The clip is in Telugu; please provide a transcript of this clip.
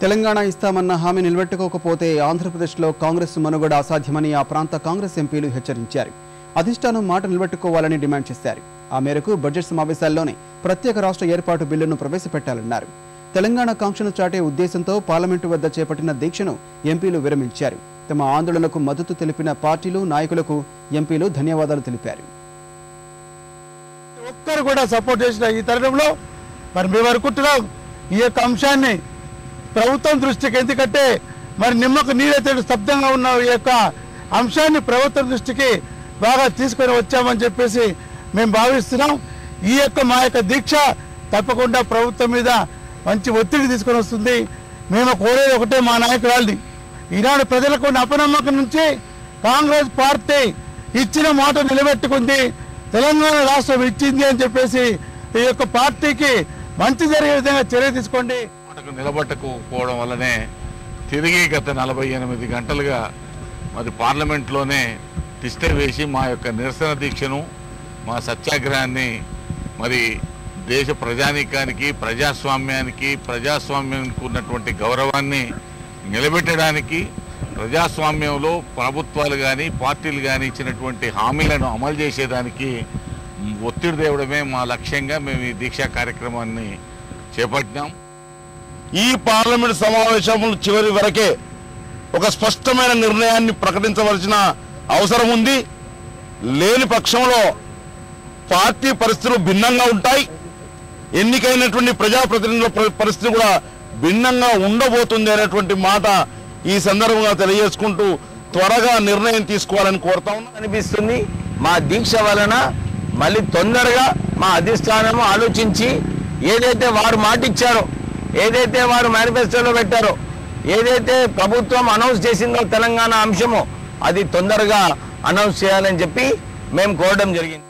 తెలంగాణ ఇస్తామన్న హామీ నిలబెట్టుకోకపోతే ఆంధ్రప్రదేశ్లో కాంగ్రెస్ మనుగడ అసాధ్యమని ఆ ప్రాంత కాంగ్రెస్ ఎంపీలు హెచ్చరించారు. అధిష్టానం మాట నిలబెట్టుకోవాలని డిమాండ్ చేశారు. ఆ మేరకు బడ్జెట్ సమావేశాల్లోనే ప్రత్యేక రాష్ట్ర ఏర్పాటు బిల్లును ప్రవేశపెట్టాలన్నారు. తెలంగాణ కాంక్షను చాటే ఉద్దేశంతో పార్లమెంటు వద్ద చేపట్టిన దీక్షను ఎంపీలు విరమించారు. తమ ఆందోళనకు మద్దతు తెలిపిన పార్టీలు నాయకులకు ఎంపీలు ధన్యవాదాలు తెలిపారు. ఒక్కరు కూడా సపోర్ట్ చేసిన ఈ తరుణంలో మరి మేము అనుకుంటున్నాం ఈ యొక్క అంశాన్ని ప్రభుత్వం దృష్టికి, ఎందుకంటే మరి నిమ్మకు నీరైతే స్తబ్దంగా ఉన్న ఈ యొక్క అంశాన్ని ప్రభుత్వం దృష్టికి బాగా తీసుకొని వచ్చామని చెప్పేసి మేము భావిస్తున్నాం. ఈ యొక్క మా యొక్క దీక్ష తప్పకుండా ప్రభుత్వం మీద మంచి ఒత్తిడి తీసుకొని వస్తుంది. మేము కోరేది ఒకటే, మా నాయకురాల్ని ఈనాడు ప్రజలకు అపనమ్మకం నుంచి కాంగ్రెస్ పార్టీ ఇచ్చిన మాట నిలబెట్టుకుంది, తెలంగాణ రాష్ట్రం ఇచ్చింది అని చెప్పేసి ఈ యొక్క పార్టీకి మంచి జరిగే విధంగా చర్య తీసుకోండి. నిలబట్టకపోవడం వల్లనే తిరిగి గత 48 గంటలుగా మరి పార్లమెంట్లోనే తిష్ట వేసి మా యొక్క నిరసన దీక్షను, మా సత్యాగ్రహాన్ని మరి దేశ ప్రజానీకానికి, ప్రజాస్వామ్యానికి ఉన్నటువంటి గౌరవాన్ని నిలబెట్టడానికి, ప్రజాస్వామ్యంలో ప్రభుత్వాలు కానీ పార్టీలు కానీ ఇచ్చినటువంటి హామీలను అమలు చేసేదానికి ఒత్తిడి తేవడమే మా లక్ష్యంగా మేము ఈ దీక్షా కార్యక్రమాన్ని చేపట్టినాం. ఈ పార్లమెంట్ సమావేశములు చివరి వరకే ఒక స్పష్టమైన నిర్ణయాన్ని ప్రకటించవలసిన అవసరం ఉంది. లేని పక్షంలో పార్టీ పరిస్థితులు భిన్నంగా ఉంటాయి. ఎన్నికైనటువంటి ప్రజాప్రతినిధుల పరిస్థితి కూడా భిన్నంగా ఉండబోతుంది అనేటువంటి మాట ఈ సందర్భంగా తెలియజేసుకుంటూ త్వరగా నిర్ణయం తీసుకోవాలని కోరుతా ఉన్నా అనిపిస్తుంది. మా దీక్ష వలన మళ్ళీ తొందరగా మా అధిష్టానము ఆలోచించి ఏదైతే వారు మాట ఇచ్చారో, ఏదైతే వారు మేనిఫెస్టోలో పెట్టారో, ఏదైతే ప్రభుత్వం అనౌన్స్ చేసిందో తెలంగాణ అంశమో అది తొందరగా అనౌన్స్ చేయాలని చెప్పి మేము కోరడం జరిగింది.